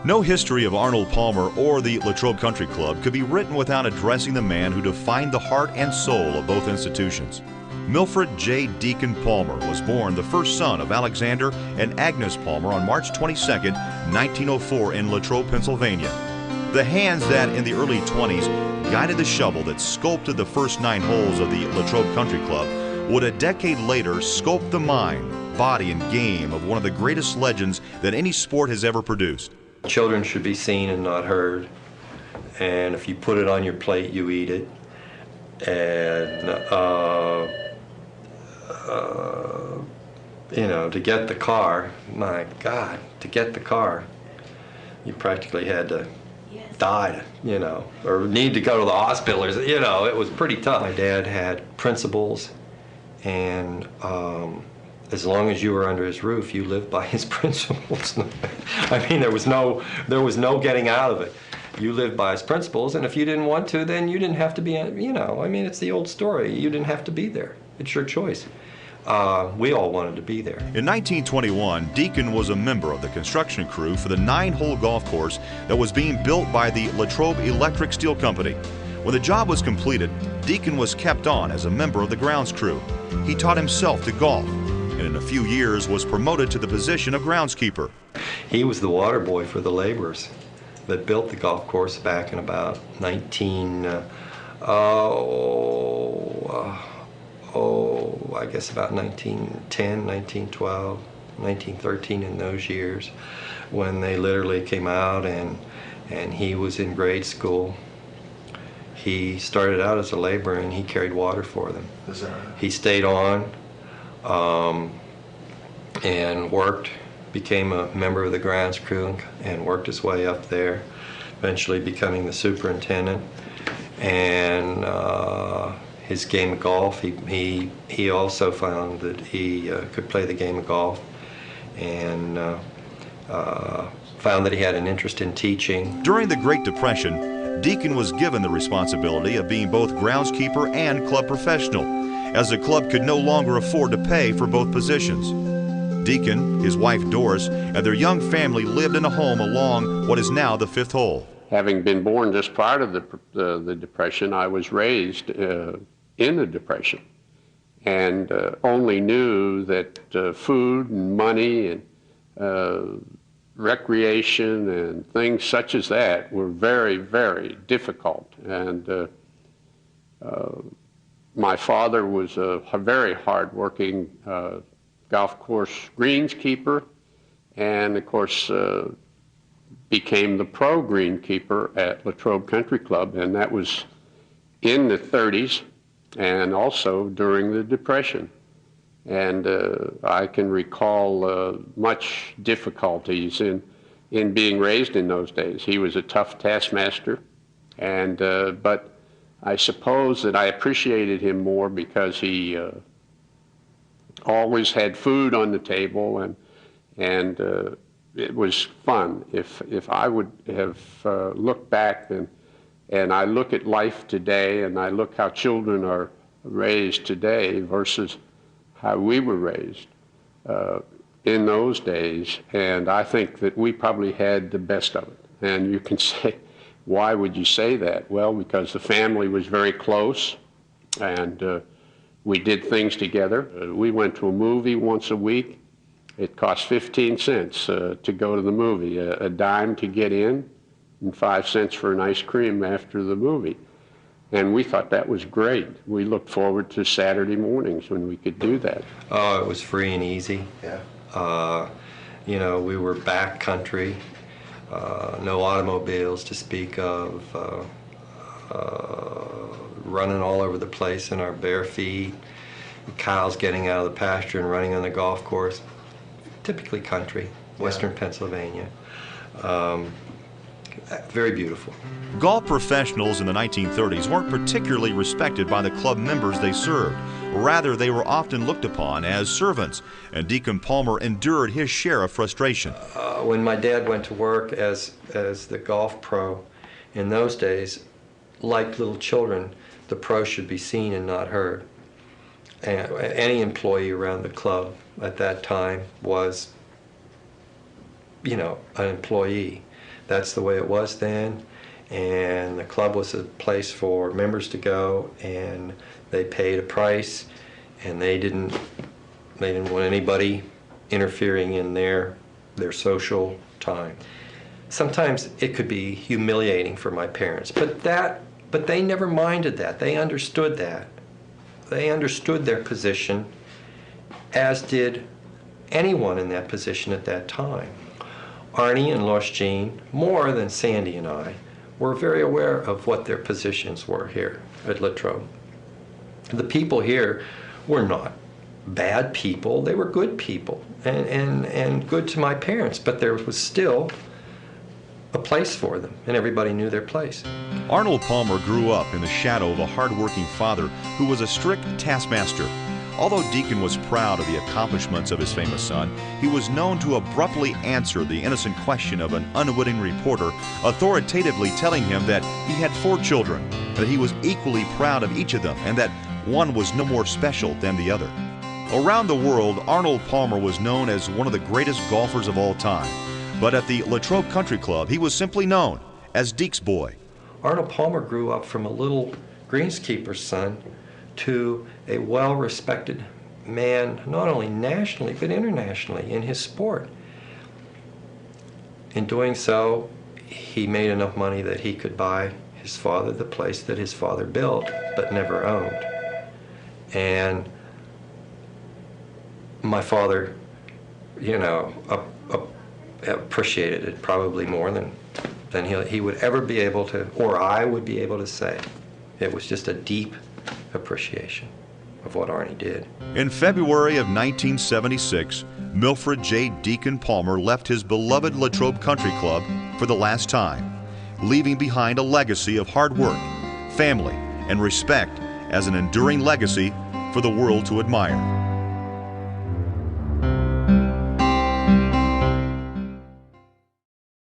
No history of Arnold Palmer or the Latrobe Country Club could be written without addressing the man who defined the heart and soul of both institutions. Milfred J. Deacon Palmer was born the first son of Alexander and Agnes Palmer on March 22, 1904 in Latrobe, Pennsylvania. The hands that in the early 20s guided the shovel that sculpted the first 9 holes of the Latrobe Country Club would a decade later sculpt the mind, body, and game of one of the greatest legends that any sport has ever produced. Children should be seen and not heard, and if you put it on your plate, you eat it. And you know, to get the car, my God, to get the car, you practically had to die, you know, or need to go to the hospital. You know, it was pretty tough. My dad had principles, and as long as you were under his roof, you lived by his principles. I mean, there was no getting out of it. You lived by his principles, and if you didn't want to, then you didn't have to be, you know, I mean, it's the old story. You didn't have to be there. It's your choice. We all wanted to be there. In 1921, Deacon was a member of the construction crew for the 9-hole golf course that was being built by the Latrobe Electric Steel Company. When the job was completed, Deacon was kept on as a member of the grounds crew. He taught himself to golf, and in a few years was promoted to the position of groundskeeper. He was the water boy for the laborers that built the golf course back in about I guess about 1910, 1912, 1913, in those years, when they literally came out and he was in grade school. He started out as a laborer and he carried water for them. Is that right? He stayed on and worked, became a member of the grounds crew and worked his way up there, eventually becoming the superintendent. And his game of golf, he also found that he could play the game of golf, and found that he had an interest in teaching. During the Great Depression, Deacon was given the responsibility of being both groundskeeper and club professional, as the club could no longer afford to pay for both positions. Deacon, his wife Doris, and their young family lived in a home along what is now the 5th hole. Having been born just prior to the Depression, I was raised in the Depression, and only knew that food and money and recreation and things such as that were very, very difficult. And my father was a very hard-working golf course greenskeeper, and of course became the pro greenkeeper at Latrobe Country Club, and that was in the 30s and also during the Depression. And I can recall much difficulties in being raised in those days. He was a tough taskmaster, and but I suppose that I appreciated him more because he always had food on the table, and it was fun. If I would have looked back and I look at life today, and I look how children are raised today versus how we were raised in those days, and I think that we probably had the best of it. And you can say, why would you say that? Well, because the family was very close, and we did things together. We went to a movie once a week. It cost 15 cents to go to the movie, a dime to get in, and 5 cents for an ice cream after the movie. And we thought that was great. We looked forward to Saturday mornings when we could do that. Oh, it was free and easy. Yeah. You know, we were back country, no automobiles to speak of, running all over the place in our bare feet, cows getting out of the pasture and running on the golf course. Typically country, western Pennsylvania. Very beautiful. Golf professionals in the 1930s weren't particularly respected by the club members they served. Rather, they were often looked upon as servants, and Deacon Palmer endured his share of frustration. When my dad went to work as the golf pro, in those days, like little children, the pro should be seen and not heard. And any employee around the club at that time was, you know, an employee. that's the way it was then. And the club was a place for members to go, and they paid a price, and they didn't want anybody interfering in their social time. Sometimes it could be humiliating for my parents, but they never minded that. They understood that. They understood their position, as did anyone in that position at that time. Arnie and Lois Jean, more than Sandy and I, were very aware of what their positions were here at Latrobe. The people here were not bad people, they were good people, and good to my parents, but there was still a place for them, and everybody knew their place. Arnold Palmer grew up in the shadow of a hard-working father who was a strict taskmaster. Although Deacon was proud of the accomplishments of his famous son, he was known to abruptly answer the innocent question of an unwitting reporter, authoritatively telling him that he had 4 children, that he was equally proud of each of them, and that one was no more special than the other. Around the world, Arnold Palmer was known as one of the greatest golfers of all time. But at the Latrobe Country Club, he was simply known as Deke's boy. Arnold Palmer grew up from a little greenskeeper's son to a well-respected man, not only nationally, but internationally in his sport. In doing so, he made enough money that he could buy his father the place that his father built, but never owned. And my father, appreciated it probably more than he would ever be able to, or I would be able to say. It was just a deep appreciation of what Arnie did. In February of 1976, Milfred J. Deacon Palmer left his beloved Latrobe Country Club for the last time, leaving behind a legacy of hard work, family, and respect as an enduring legacy for the world to admire.